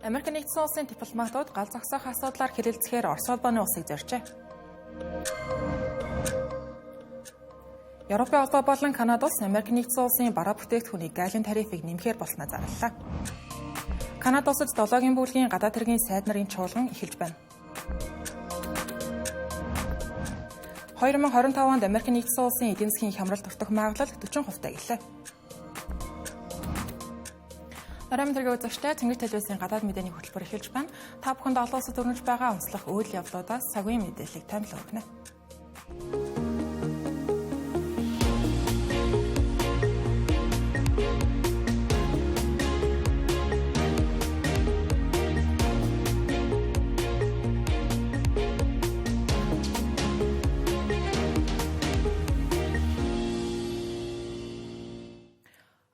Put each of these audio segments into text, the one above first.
Америк нэгдсэн улсын дипломатууд гал зогсоох асуудлаар хэрэлцэхээр Орос улбаны улсыг зорьжээ. Европын улс болон Канада улс Америк нэгдсэн улсын бараа бүтээгдэхүүний гайлын тарифыг нэмэхээр болсноо зарлалаа. Канада улсад 7-гийн бүлгийн гадаад хэргийн сайд нарын чуулган эхэлж байна. 2025 онд Америк нэгдсэн улсын эдийн засгийн хямрал дутах магадлал 40% гэлээ. Нарийн тэргийн үзэгчтэй Тэнгэр телевизийн гадаад мэдээний хөтөлбөр эхэлж байна. Та бүхэнд олон улсад өрнөж байгаа онцлог үйл явдлуудаас цагийн мэдээллийг танилцуулж өгнө.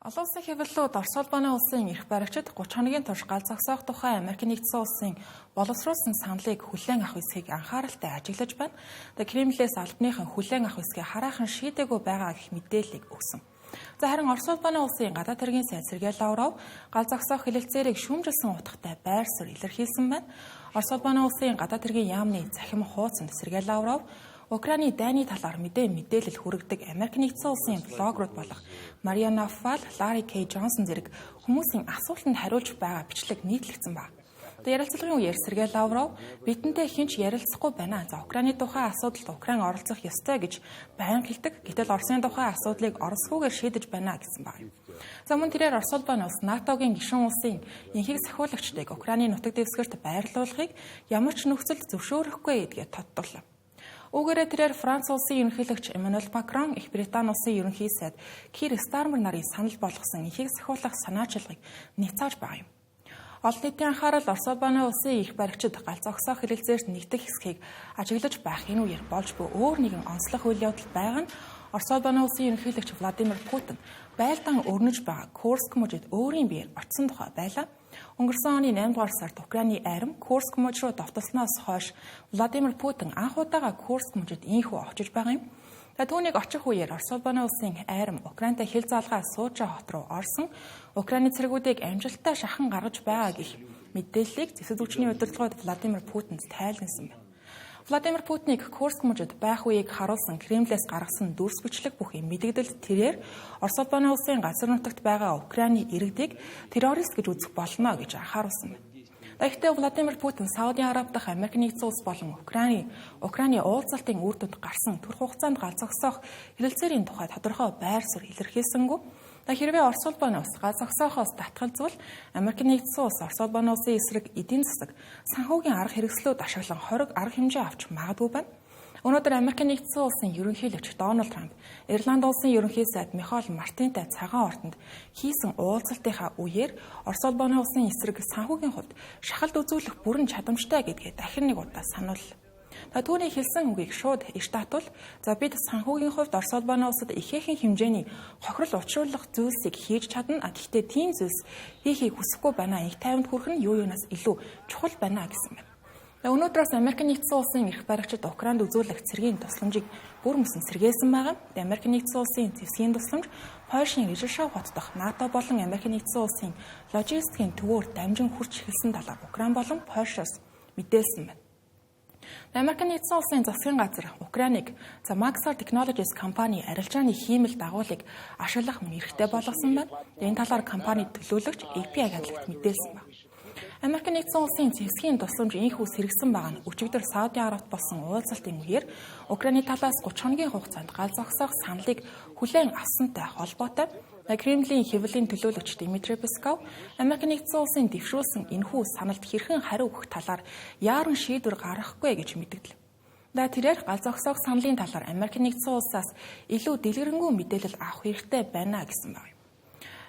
Олон улсын хэвлэлүүд Орос улбаны улсын эрх баригчид 30 хоногийн турш гал зогсоох тухай Америк нэгдсэн улсын боловсруулсан саналыг хүлээн авах эсхийг анхааралтай ажиглаж байна. Кремлээс албаныхан хүлээн авах эсхийг хараахан шийдээгүй байгаа гэх мэдээллийг өгсөн. Харин Орос улбаны улсын гадаад хэргийн сайд Сергей Лавров гал зогсоох хэлэлцээрийг шүүмжилсэн утгатай байр суурь илэрхийлсэн байна. Орос улбаны улсын гадаад хэргийн яамны захим хуудсанд Сергей Лавров Украины дайны талаар мэдээлэл хүргэдэг Америк нэгдсэн улсын блогерууд болох Мариана Фал, Ларри Кей Джонсон зэрэг хүмүүсийн асуултанд хариулж байгаа бичлэг нийтлэгдсэн байна. Ярилцлагын үеэр Сергей Лавров бидэнтэй хинч ярилцахгүй байна. Украины тухай асуудалд Украин оролцох ёстой гэж байнга хэлдэг. Гэтэл Оросын тухай асуудлыг оросгүйгээр шийдэж байна гэсэн байна. Мөн тэрээр Орос улбаны улс НАТОгийн гишүүн улсын энхийг сахиулагчдыг Украины нутаг дэвсгэрт байрлуулахыг ямар ч нөхцөлд зөвшөөрөхгүй гэдгээ тодтоллоо. Үүгээрээ тэрээр Франц улсын ерөнхийлөгч Эммануэль Макрон, Их Британи улсын ерөнхий сайд Кир Стармер нарын санал болгосон энхийг сахиулах санаачилгыг нэцааж байгаа юм. Олон нийтийн анхаарал Орос улбаны улсын эрх баригчид гал зогсоох хэлэлцээрт нэгдэх хэсгийг ажиглаж байх энэ үеэр болж буй өөр нэгэн онцлог үйл явдал байгаа нь Орос улбаны улсын ерөнхийлөгч Владимир Путин байлдаан өрнөж байгаа Курск мужид өөрийн биеэр очсон тухай байлаа. Өнгөрсөн оны 8 дугаар сард Украины айрам Курск муж руу довтолсноос хойш Владимир Путин анх удаага Курск мужид инхүү очиж байгаа юм. Түүнийг очих үеэр Орос улбаны улсын айрам Украинтай хил залгаа Сужа хот руу орсон Украины цэргүүдийг амжилттай шахан гаргаж байгаа гэх мэдээллийг зэвсэг түвшний удирдлагууд Владимир Путинд тайлбарласан байна. Владимир Путиныг Курск мужид байх үеийг харуулсан Кремлээс гаргасан дүрс бичлэг бүхий мэдэгдэлд тэрээр Орос улбаны улсын газар нутагт байгаа Украины иргэдийг террорист гэж үзэх болно гэж анхааруулсан байна. Гэхдээ Владимир Путин Сауди Араби дахь Америк нэгдсэн улс болон Украины уулзалтын үр дүнд гарсан төрх хугацаанд гал зогсоох хэлэлцээрийн тухай тодорхой байр суурь илэрхийлсэнгүй. Хэрвээ Орос улбаны улс гал зогсоохоос татгалзвал Америк нэгдсэн улс Орос улбаны улсын эсрэг эдийн засаг санхүүгийн арга хэрэгслүүд ашиглан хориг арга хэмжээ авч магадгүй байна. Өнөөдөр Америк нэгдсэн улсын ерөнхийлөгч Дональд Трамп, Ирланд улсын ерөнхий сайд Михаэль Мартинтай цагаан ордонд хийсэн уулзалтынхаа үеэр Орос улбаны улсын эсрэг санхүүгийн хувьд шахалт үзүүлэх бүрэн чадамжтай гэдгээ дахин нэг удаа санууллаа. Түүний хэлсэн үгийг шууд штатвал бид санхүүгийн хувьд Орос улбаны улсад ихээхэн хэмжээний хохирол учруулах зүйлсийг хийж чадна. Гэхдээ тийм зүйлс хийхийг хүсэхгүй байна. Их тайванд хүрэх нь юу юунаас илүү чухал байна гэсэн байна. Өнөөдрөөс Америк нэгдсэн улсын эрх баригчид Украинд үзүүлэх цэргийн тусламжийг бүр мөсөн сэргээсэн байгаа. Америк нэгдсэн улсын зэвсгийн тусламж Польшийн Рижишав хот дахь НАТО болон Америк нэгдсэн улсын логистикийн төвөөр дамжин хүрч эхэлсэн талаар Украин болон Польшоос мэдээлсэн байна. Америк нэгдсэн улсын засгийн газар Украиныг Maxar Technologies компани арилжааны хиймэл дагуулыг ашиглах эрхтэй болгосон байна. Энэ талаар компани төлөөлөгч API хадлагт мэдээлсэн байна. Америк нэгдсэн улсын зэвсгийн тусламж инхүү сэргсэн байгаа нь өчигдөр Сауди Арабид болсон уулзалтын үеэр Украины талаас 30 хоногийн хугацаанд гал зогсоох саналыг хүлээн авсантай холбоотой. Кремлийн хэвлэлийн төлөөлөгч Дмитрий Песков Америк нэгдсэн улсын дэвшүүлсэн энэхүү саналд хэрхэн хариу өгөх талаар яаран шийдвэр гаргахгүй гэж мэдгдлээ. Тэрээр гал зогсоох саналын талаар Америк нэгдсэн улсаас илүү дэлгэрэнгүй мэдээлэл авах хэрэгтэй байна гэсэн байна.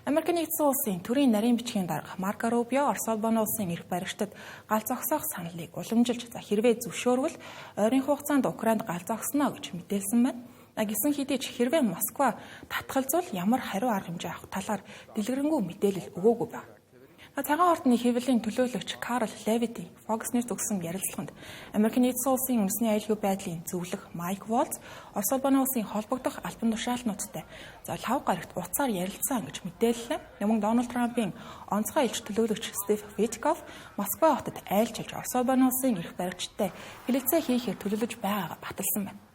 Америк нэгдсэн улсын төрийн нарийн бичгийн дарга Марко Рубио Орос улбаны улсын эрх баригчдад гал зогсоох саналыг уламжилж хэрвээ зөвшөөрвөл ойрын хугацаанд Украинд гал зогсно гэж мэдээлсэн байна. Гэсэн хэдий ч хэрвээ Москва татгалзвал ямар хариу арга хэмжээ авах талаар дэлгэрэнгүй мэдээлэл өгөөгүй байна. Цагаан ордны хэвлэлийн төлөөлөгч Карл Левитийн Fox News өгсөн ярилцлаганд Америкийн нэгдсэн улсын үндэсний аюулгүй байдлын зөвлөх Майк Волц Орос улбаны улсын холбогдох албан тушаалтнуудтай за 5 гарагт уцаар ярилцсан гэж мэдээллээ. Мөн Дональд Трампын онцгой элч төлөөлөгч Стив Витков Москва хотод айлчилж Орос улбаны улсын эрх баригчтай хэлэлцээ хийхээр төлөвлөж байгаагаа баталсан байна.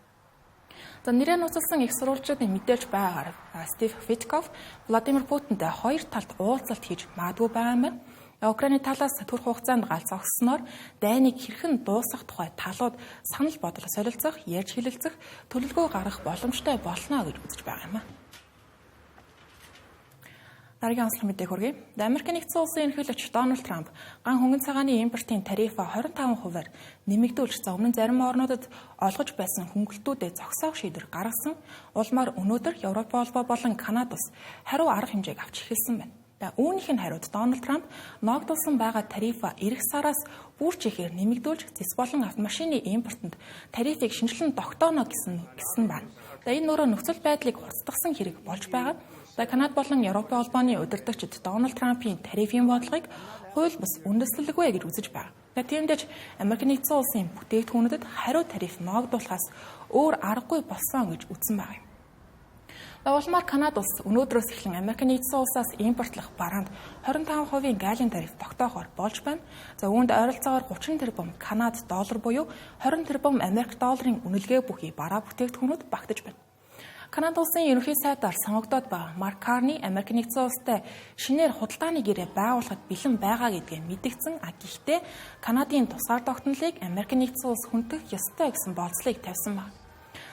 Нэрээ нууцлсан их сурвалжуудын мэдээлж байгаагаар Стив Витков Владимир Путинтэй хоёр талд уулзалт хийж магадгүй байгаа юм байна. Украины талаас төрөх хугацаанд галз огсноор дайныг хэрхэн дуусгах тухай талууд санал бодол солилцох, ярьж хэлэлцэх, төлөвлөгөө гаргах боломжтой болно гэж үзэж байгаа юм. Дараагийн онцлог мэдээг хүргэе. Америкийн нэгдсэн улсын ерөнхийлөгч Дональд Трамп ган хөнгөн цагааны импортын тарифа 25%-аар нэмэгдүүлж өмнө зарим орнуудад олгож байсан хөнгөлтүүдэд зогсоох шийдвэр гаргасан улмаар өнөөдөр Европ холбоо болон Канада ус хариу арга хэмжээг авч эхэлсэн байна. Үүнийх нь хариуд Дональд Трамп ногдуулсан байгаа тарифа эх сараас бүрч ихээр нэмэгдүүлж зэс болон автомашины импортод тарифыг шинжилэн тогтооно гэсэн байна. Энэ өөрөө нөхцөл байдлыг хурцдагсан хэрэг болж байгаа. Канада болон Европын холбооны удирдагчид Дональд Трампын тарифын бодлогыг хууль бус үндэслэлгүй гэж үзэж байна. Тиймдээч Америкийн нэгдсэн улсын бүтээгдэхүүнүүдэд хариу тариф ногдуулахаас өөр аргагүй болсон гэж үзсэн байна. Улмаар Канада улс өнөөдрөөс эхлэн Америкийн нэгдсэн улсаас импортлох бараанд 25% галийн тариф тогтоохоор болж байна. Үүнд ойролцоогоор 30 тэрбум Канада доллар буюу 20 тэрбум Америк долларын үнэлгээ бүхий бараа бүтээгдэхүүнүүд багтаж байна. Канада улсын ерөнхий сайдаар сонгогдоод байгаа Марк Карни Америкийн нэгдсэн улстай шинээр худалдааны гэрээ байгуулахад бэлэн байгаа гэдгээ мэдгдсэн. Гэхдээ Канадын тусгаар тогтнолыг Америкийн нэгдсэн улс хүндэх ёстой гэсэн болцлыг тавьсан байна.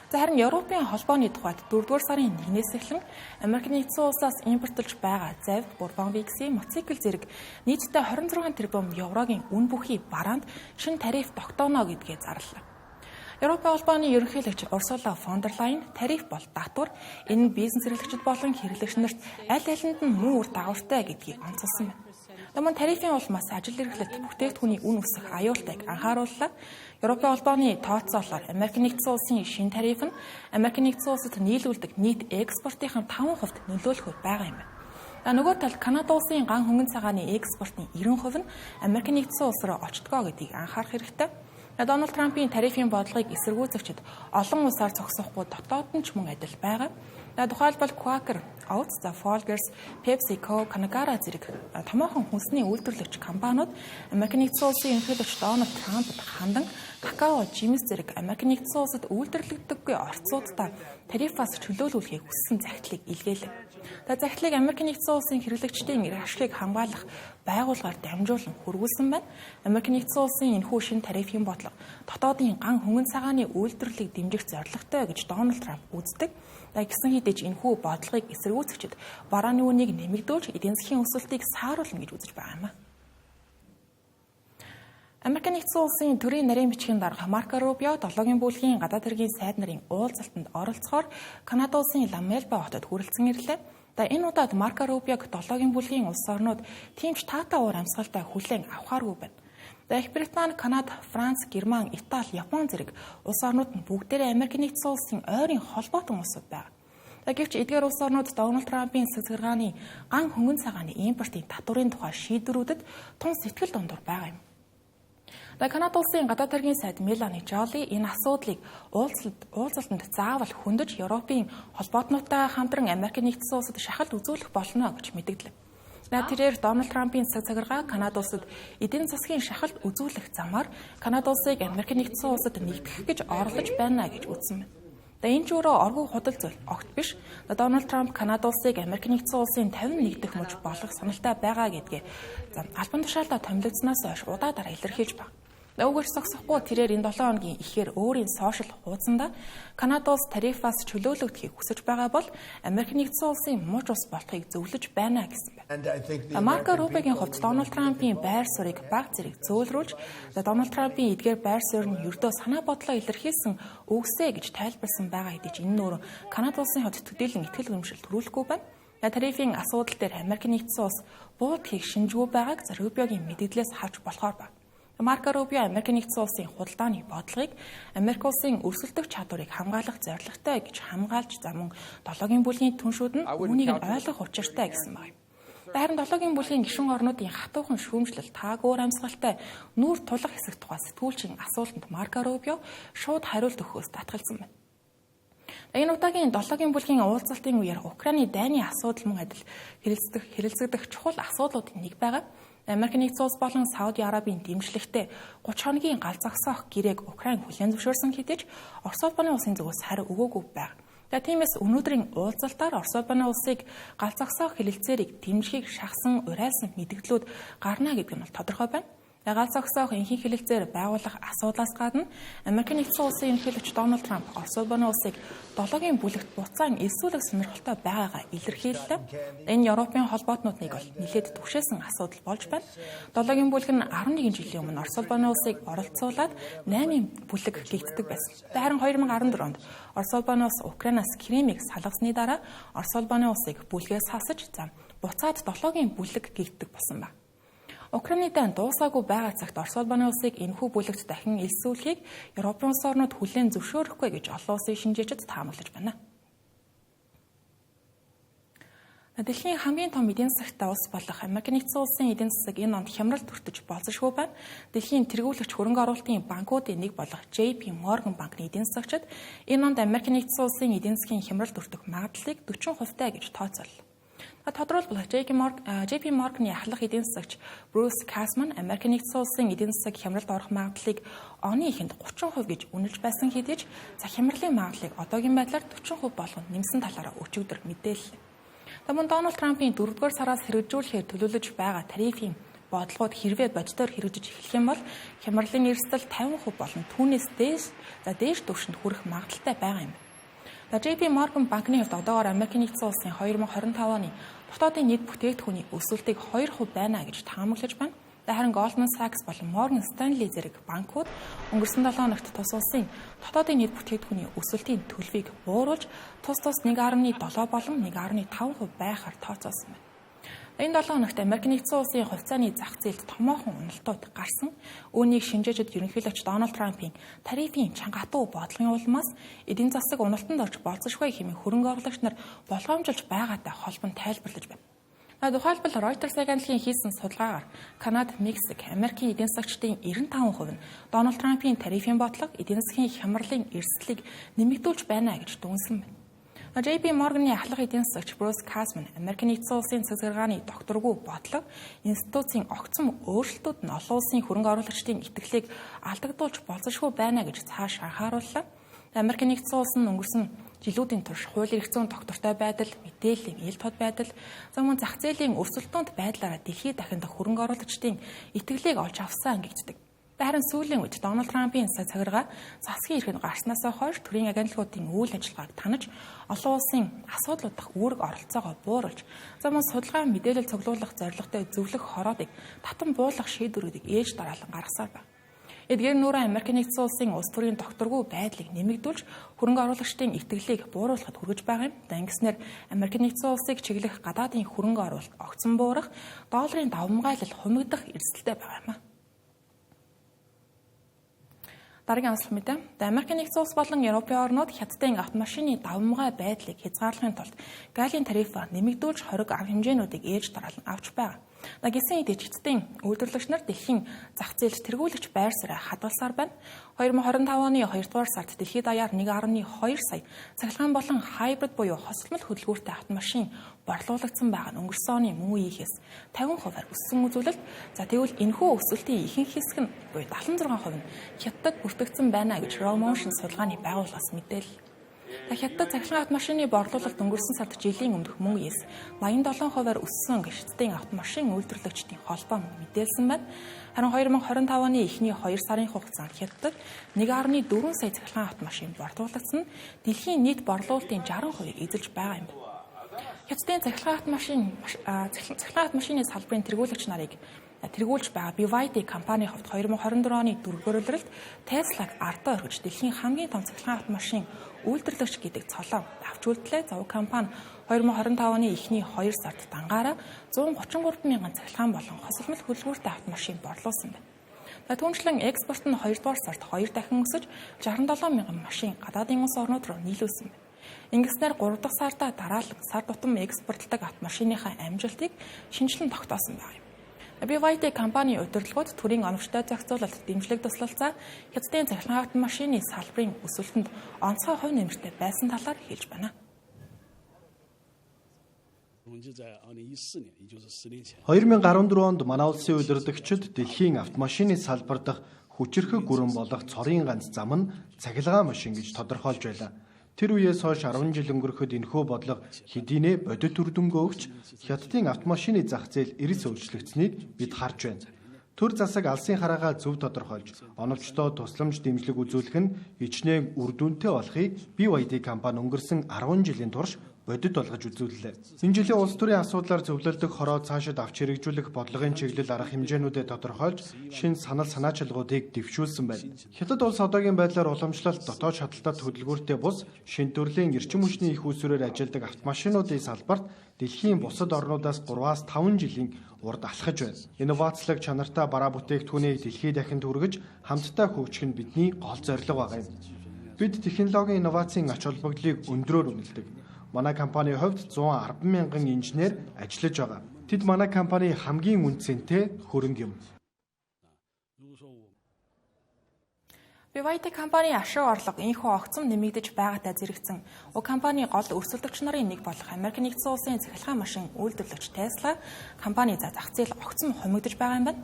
Харин Европын холбооны тухайд 4-р сарын 1-ээс эхлэн Америкийн нэгдсэн улсаас импортлж байгаа завь, бурбон викси, мотоцикл зэрэг нийтдээ 26 тэрбум еврогийн үн бүхий бараанд шинэ тариф тогтооно гэдгээ зарлаа. Европын холбооны ерөнхийлөгч Урсула фон дер Лайен тариф бол татвар энэ бизнес эрхлэгчид болон хэрэглэгч нарт аль алинд нь муу үр дагавартай гэдгийг онцолсон байна. Мөн тарифын улмаас ажил эрхлэлт бүтээгдэхүүний үн өсөх аюултайг анхаарууллаа. Европын холбооны тооцоололоор Америкийн нэгдсэн улсын шинэ тариф нь Америкийн нэгдсэн улсад нийлүүлдэг нийт экспортын 5% нөлөөлөх байгаа юм байна. Нөгөө талд Канада улсын ган хөнгөн цагааны экспортын 90% нь Америкийн нэгдсэн улс руу очдгоо гэдгийг анхаарах хэрэгтэй. Дональд Трампын тарифын бодлогыг эсэргүүцэгчид олон улсаар зогсоохгүй дотоод нь ч мөн адил байгаа. Тухайлбал Quaker Oats, Folgers, PepsiCo, Conagra зэрэг томоохон хүнсний үйлдвэрлэгч компаниуд Америкийн нэгдсэн улсын ерөнхийлөгч Дональд Трампд хандан какао, жимс зэрэг Америкийн нэгдсэн улсад үйлдвэрлэгдэггүй орцуудаа тарифаас чөлөөлүүлэхийг хүссэн захидлыг илгээлээ. Захидлыг Америкийн нэгдсэн улсын хэрэглэгчдийн эрх ашигыг хамгаалах байгууллагаар дамжуулан хөрвүүлсэн байна. Америкийн нэгдсэн улсын энэхүү шинэ тарифын бодлого дотоодын ган хөнгөн цагааны үйлдвэрлэлийг дэмжих зорилготой гэж Дональд Трамп үздэг. Гэсэн хэдий ч энэхүү бодлогыг эсэргүүцэгчид барааны үнийг нэмэгдүүлж эдийн засгийн өсөлтийг сааруулна гэж үзэж байгаа юм. Америкийн нэгдсэн улсын төрийн нарийн бичгийн дарга Марко Рубио долоогийн бүлгийн гадаад хэргийн сайд нарын уулзалтанд оролцохоор Канада улсын Ламельба хотод хүрэлцэн ирлээ. Энэ удаад Марко Рубиог долоогийн бүлгийн улс орнууд тиймч таатай уур амьсгалтай хүлээн авахааргүй байна. Их Британи, Канада, Франц, Герман, Итали, Япон зэрэг улс орнууд нь бүгдээрээ Америкийн нэгдсэн улсын ойрын холбоотон улсууд байна. Гэвч эдгээр улс орнууд Дональд Трампын цэцгэргааны ган хөнгөн цагааны импортын татварын тухай шийдвэрүүдэд тун сэтгэл дундуур байгаа юм. Канада улсын гадаад хэргийн сайд Мелани Жоли энэ асуудлыг уулзалтанд заавал хөндөж Европын холбоотнуудтай хамтран Америкийн нэгдсэн улсад шахалт үзүүлэх болно гэж мэдэгдлээ. Тэрээр Дональд Трампын цагаараа Канада улсад эдийн засгийн шахалт үзүүлэх замаар Канада улсыг Америкийн нэгдсэн улсад нэгтгэх гэж орлож байна гэж үзсэн байна. Энэ ч өөрөө оргүй худал зүйл огт биш. Дональд Трамп Канада улсыг Америкийн нэгдсэн улсын 51 дахь мужи болгох саналтай байгаа гэдгээ албан тушаалтаа томилогдсноос хойш удаадараа илэрхийлж байна. Өгөөж зогсохгүй тэрээр энэ 7 хоногийн ихээр өөрийн сошиал хуудсанда Канада улс тарифаас чөлөөлөгдөхийг хүсэж байгаа бол Америкийн нэгдсэн улсын муж ус болохыг зөвлөж байна гэсэн байна. Марко Рубиогийн хувьд Дональд Трампын байр суурийг баг зэрэг зөөлрүүлж Дональд Трампын эдгээр байр суурь нь ердөө санаа бодлоо илэрхийлсэн үгсээ гэж тайлбарсан байгаа хэдий ч энэ нь өөр Канада улсын хувьд төдийлөн итгэл үнэмшил төрүүлэхгүй байна. Тарифын асуудал дээр Америкийн нэгдсэн улс буудхийг шинжгүй байгааг Рубиогийн мэдээлэлээс харж болохоор байна. Марко Рубио Америкийн нэгдсэн улсын худалдааны бодлогыг Америк улсын өрсөлдөх чадварыг хамгаалах зорилготой гэж хамгаалж мөн долоогийн бүлгийн түншүүд нь үүнийг ойлгох учиртай гэсэн байна. Харин 7-гийн бүлгийн гишүүн орнуудын хатуухан шүүмжлэл тааг өөр амьсгалтай нүүр тулах хэсэг тухай сэтгүүлчийн асуултанд Марко Рубио шууд хариулт өгөхөөс татгалзсан байна. Энэ удаагийн 7-гийн бүлгийн уулзалтын үеэр Украины дайны асуудал мөн адил хэрэлцэгдэх чухал асуудлуудын нэг байгаа. Америк нэгдсэн улс болон Сауди Арабын дэмжлэгтэй 30 хоногийн гал зогсоох гэрээг Украин хүлээн зөвшөөрсөн хэдий ч Орос улбаны улсын зүгээс хариу өгөөгүй байна. Тиймээс өнөөдрийн уулзалтаар Орос улбаны улсыг гал зогсоох хэлэлцээрийг дэмжихийг шахсан урайлсан мэдгдлүүд гарна гэдэг нь тодорхой байна. Гал зогсоох энхийн хэлэлцээр байгуулах асуудлаас гадна Америк нэгдсэн улсын ерөнхийлөгч Дональд Трамп Орос улбаны улсыг 7-гийн бүлэгт буцаан элсүүлэх сонирхолтой байгаагаа илэрхийллээ. Энэ Европын холбоотнуудыг бол нэлээд түгшээсэн асуудал болж байна. 7-гийн бүлэг нь 11 жилийн өмнө Орос улбаны улсыг оролцуулаад 8 бүлэг гэгддэг байсан. Харин 2014 онд Орос улбаны улс Украинаас Кримийг салгасны дараа Орос улбаны улсыг бүлгээс хасаж буцаад 7-гийн бүлэг гэгддэг болсон байна. Украины дан дуусаагүй байгаа цагт Орос улбаны улсыг энэхүү бүлэгт дахин элсүүлэхийг Европын улс орнууд хүлээн зөвшөөрөхгүй гэж олон улсын шинжээчид таамаглаж байна. Дэлхийн хамгийн том эдийн засагтай улс болох Америк нэгдсэн улсын эдийн засаг энэ онд хямралд хүртэж болзошгүй байна. Дэлхийн тэргүүлэгч хөрөнгө оруулалтын банкуудын нэг болох JP Morgan банкны эдийн засагчид энэ онд Америк нэгдсэн улсын эдийн засгийн хямралд хүртэх магадлалыг 40% гэж тооцооллоо. Тодорхойлбол JP Morgan-ы ахлах эдийн засагч Брюс Касман Америк нэгдсэн улсын эдийн засаг хямралд орох магадлалыг оны эхэнд 30% гэж үнэлж байсан хэдий ч хямралын магадлалыг одоогийн байдлаар 40% болгон нэмсэн талаараа өчигдөр мэдээллээ. Мөн Дональд Трампын 4-р сараас хэрэгжүүлэхээр төлөвлөж байгаа тарифын бодлогод хэрвээ бодитоор хэрэгжиж эхлэх юм бол хямралын эрсдэл 50% болон түүнээс дээш түвшинд хүрэх магадлалтай байгаа юм. JP Morgan банкны хувьд одоогоор Америк нэгдсэн улсын 2025 оны дотоодын нийт бүтээгдэхүүний өсөлтийг 2% байна гэж таамаглаж байна. Харин Goldman Sachs болон Morgan Stanley зэрэг банкуд өнгөрсөн 7 хоногт тус улсын дотоодын нийт бүтээгдэхүүний өсөлтийн төлөвийг бууруулж тус 1.7 болон 1.5% байхаар тооцоолсон байна. Энэ 7 хоногт Америк нэгдсэн улсын хувьцааны зах зээлд томоохон уналтууд гарсан. Үүнийг шинжээчид ерөнхийлөгч Дональд Трампын тарифын чангатуу бодлогын улмаас эдийн засаг уналтанд орж болцсошгүй хэмээн хөрөнгө оруулагч нар болгоомжилж байгаатай холбон тайлбарлаж байна. Тухайлбал Reuters агентлагийн хийсэн судалгаагаар Канада, Мексик, Америкийн эдийн засагчдын 95% нь Дональд Трампын тарифын бодлого эдийн засгийн хямралын эрсдлийг нэмэгдүүлж байна гэж дүгнсэн байна. JP Morgan-ы ахлах эдийн засагч Брюс Касман Америк нэгдсэн улсын цэцгэргааны докторгүй бодлого институцийн огцом өөрчлөлтүүд нь олон улсын хөрөнгө оруулагчдын итгэлийг алдагдуулж болзошгүй байна гэж цааш анхаарууллаа. Америк нэгдсэн улс нь өнгөрсөн жилүүдийн турш хууль эрх зүйн доктортой байдал, мэдээллийн ил тод байдал, мөн зах зээлийн өрсөлдөөнд байдлаараа дэлхийд дахиндах хөрөнгө оруулагчдын итгэлийг олж авсан гэгддэг. Харин сүүлийн үед Дональд Трампын цагиргаа засгийн эрхэнд гарснаас хойш төрийн агентлагуудын үйл ажиллагааг танаж олон улсын асуудлууд дах үүрэг оролцоогоо бууруулж мөн судалгаа мэдээлэл цуглуулах зорилготой зөвлөх хороодыг татан буулгах шийдвэрүүдийг ээж дараалан гаргасаар байна. Эдгээр нүүрэн Америк нэгдсэн улсын улс төрийн докторгүй байдлыг нэмэгдүүлж хөрөнгө оруулагчдын итгэлийг бууруулахад хүргэж байгаа юм. Ингэснээр Америк нэгдсэн улсыг чиглэх гадаадын хөрөнгө оруулалт огцон буурах, долларын давмгайлал хумигдах эрсдэлтэй байгаа юм. Дараагийн онцлог мэдээ. Америк нэгдсэн улс болон Европын орнууд хятадын автомашины давмгай байдлыг хязгаарлахын тулд галийн тарифа нэмэгдүүлж хориг арга хэмжээнүүдийг ээж дараалан авч байгаа. Гэсэн хэдий хятадын үйлдвэрлэгч нар дэлхийн зах зээлд тэргүүлэгч байр сууриа хадгалсаар байна. 2025 оны 2 дугаар сард дэлхийд даяар 1.2 сая цахилгаан болон хайбрид буюу хосолмол хөдөлгүүртэй автомашин борлуулагдсан байгаа нь өнгөрсөн оны мөн үеийнхээс 50% өссөн үзүүлэлт. Тэгвэл энэхүү өсөлтийн ихэнх хэсэг нь буюу 76% нь хятадд бүртгэгдсэн байна гэж Raw Motion судалгааны байгууллагаас мэдээлэл. Хятад цахилгаан автомашины борлуулалт өнгөрсөн сард жилийн өмнөх мөн үеэс 87% өссөн гэж хятадын автомашин үйлдвэрлэгчдийн холбоо мэдээлсэн байна. Харин 2025 оны эхний 2 сарын хугацаанд хятадд 1.4 сая цахилгаан автомашин борлуулагдсан нь дэлхийн нийт борлуулалтын 60%-ийг эзэлж байгаа юм. Хятадын цахилгаан автомашины салбарын тэргүүлэгч нарыг тэргүүлж байгаа BYD компани хувьд 2024 оны 4-р улиралд Tesla-г ардаа өргөж дэлхийн хамгийн том цахилгаан автомашин үйлдвэрлэгч гэдэг цолоо авч үлдлээ. Компани 2025 оны эхний 2 сард дангаараа 133 мянган цахилгаан болон хосолмол хөдөлгүүртэй автомашин борлуулсан байна. Түүнчлэн экспорт нь 2 дугаар сард 2 дахин өсөж 67 мянган машин гадаадын улс орнууд руу нийлүүлсэн байна. Ингэснээр 3 дахь сарда дараалан сар тутам экспортлдог автомашиныхаа амжилтыг шинжилэн тогтоосон байна. BYD компани удирдлагууд төрийн оновчтой зохицуулалт дэмжлэг туслалцаа хятадын цахилгаан автомашины салбарын өсөлтөнд онцгой хувь нэмэртэй байсан талаар хэлж байна. 2014 онд манай улсын удирдагчид дэлхийн автомашины салбар дахь хүчирхэг гүрэн болох цорын ганц зам нь цахилгаан машин гэж тодорхойлж байлаа. Тэр үеэс хойш 10 жил өнгөрөхөд энэхүү бодлого хэдийнэ бодит үр дүнгээ өгч хятадын автомашины зах зээл эрс өөрчлөгдсөнийг бид харж байна. Төр засаг алсын хараагаа зөв тодорхойлж, оновчтой тусламж дэмжлэг үзүүлэх нь хичнээн үр дүнтэй болохыг BYD компани өнгөрсөн 10 жилийн турш бодит болгож үзүүллээ. Энэ жилийн улс төрийн асуудлаар зөвлөлдөх хороо цаашид авч хэрэгжүүлэх бодлогын чиглэл арга хэмжээнүүдэд тодорхойлж, шинэ санал санаачилгуудыг дэвшүүлсэн байна. Хятад улс одоогийн байдлаар уламжлалт дотоод шаталтад хөдөлгөөртэй бус, шинэ төрлийн эрчим хүчний их үүсвэрээр ажилладаг автомашинуудын салбарт дэлхийн бусад орнуудаас 3-5 жилийн урд алхаж байна. Инновацлог чанартай бараа бүтээгдэхүүнийг дэлхийд дахинд хүргэж, хамтдаа хөгжих нь бидний гол зорилго байгаа юм. Бид технологийн инновацийн ач холбогдлыг өндрөөр үнэлдэг. Манай компанийн хувьд 110 мянган инженер ажиллаж байгаа. Тэд манай компани хамгийн үнцэнтэй хөрөнгө юм. BYD компани ашиг орлого энэхүү огцом нэмэгдэж байгаатай зэрэгцэн компани гол өрсөлдөгч нарын нэг болох Америк нэгдсэн улсын цахилгаан машин үйлдвэрлэгч Tesla компани зах зээл огцом хумигдж байгаа юм байна.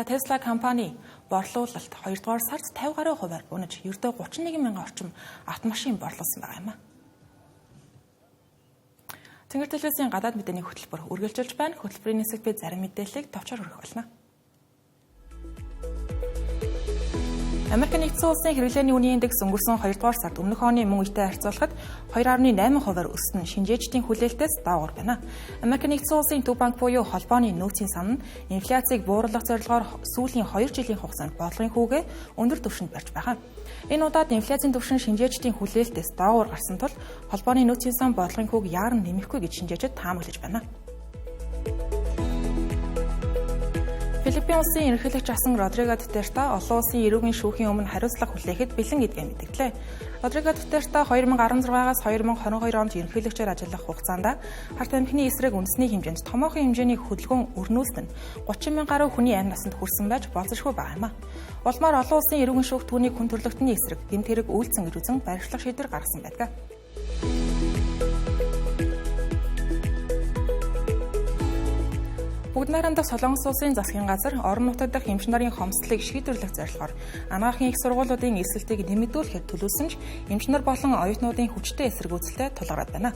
Tesla компани борлуулалт 2 дугаар сард 50 гаруй хувиар унаж ердөө 31 мянган орчим автомашин борлуулсан байгаа юм а. Тэнгэр телевизийн гадаад мэдээний хөтөлбөр үргэлжилж байна. Хөтөлбөрийн хэсэгт бид зарим мэдээллийг товчоор хүргэх болно. Америк нэгдсэн улсын хэрэглээний үнийн индекс өнгөрсөн 2 дугаар сард өмнөх оны мөн үетэй харьцуулахад 2.8% өссөн шинжээчдийн хүлээлтээс доогуур байна. Америк нэгдсэн улсын төв банк буюу холбооны нөөцийн сан нь инфляцийг бууруулах зорилгоор сүүлийн 2 жилийн хугацаанд бодлогын хүүгээ өндөр түвшинд барьж байгаа. Энэ удаад инфляцийн түвшин шинжээчдийн хүлээлтээс доогуур гарсан тул холбооны нөөцийн сан бодлогын хүүг яаран нэмэхгүй гэж шинжээчид таамаглаж байна. Филиппин улсын ерөнхийлөгч асан Родриго Дутерте олон улсын эрүүгийн шүүхийн өмнө хариуцлага хүлээхэд бэлэн гэдгээ мэдгдлээ. Родриго Дутерте 2016-аас 2022 онд ерөнхийлөгчөөр ажиллах хугацаанд харт амхины эсрэг үндэсний хэмжээнд томоохон хэмжээний хөдөлгөөн өрнүүлсэн нь 30 мянган гаруй хүний амь насанд хүрсэн байж болзошгүй байгаа юм а. Улмаар олон улсын эрүүгийн шүүх түүний хүн төрлөختний эсрэг гэмт хэрэг үйлцэн гэж үзэн баримтлах шийдвэр гаргасан байдаг. Бүгд найрамдах Солонгос улсын засгийн газар орон нутаг дахь эмч нарын хомсдлыг шийдвэрлэх зорилгоор анагаахын их сургуулиудын эсэлтийг нэмэгдүүлэхэд төлөвлөсөн ч эмч нар болон оюутнуудын хүчтэй эсэргүүцэлтэй тулгараад байна.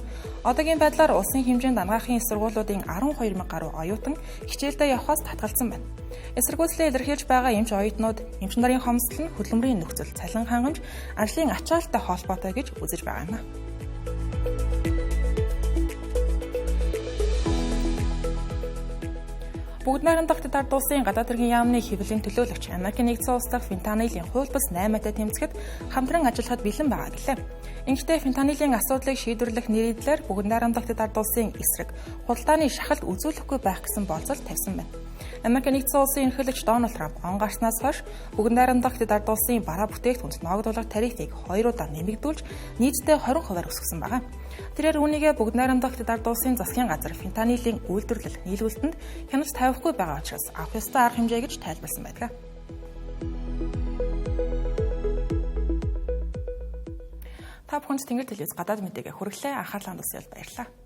Одоогийн байдлаар улсын хэмжээнд анагаахын их сургуулиудын 12 мянга гаруй оюутан хичээлдээ явахаас татгалзсан байна. Эсэргүүцлээ илэрхийлж байгаа эмч оюутнууд эмч нарын хомсдол нь хөдөлмөрийн нөхцөл, цалин хангамж, ажлын ачаалттай холбоотой гэж үзэж байгаа юм. Бүгд найрамдах Ард улсын гадаад хэргийн яамны хэвлэлийн төлөөлөгч Америк нэгдсэн улс дахь фентанилийн хууль бус 8-аатай тэмцэхэд хамтран ажиллахад бэлэн байгаа гэлээ. Ингэхдээ фентанилийн асуудлыг шийдвэрлэх нэрийдлэр бүгд найрамдах Ард улсын эсрэг худалдааны шахалт үзүүлэхгүй байх гэсэн болцол тавьсан байна. Америк нэгдсэн улсын ерөнхийлөгч Дональд Трамп он гарснаас хойш бүгд найрамдах Ард улсын бараа бүтээгдэхүүнд ногдуулах тарифыг 2 удаа нэмэгдүүлж нийтдээ 20% өсгсөн байна. Тэрээр үүнийгээ бүгд найрамдах Ард улсын засгийн газар фентанилийн үйлдвэрлэл нийлүүлэлтэнд хянаж тавихгүй байгаа учраас авах ёстой арга хэмжээ гэж тайлбарласан байдаг. Та бүхэнд Тэнгэр телевиз гадаад мэдээгээ хүргэлээ. Анхаарлаа хандуулсан баярлалаа.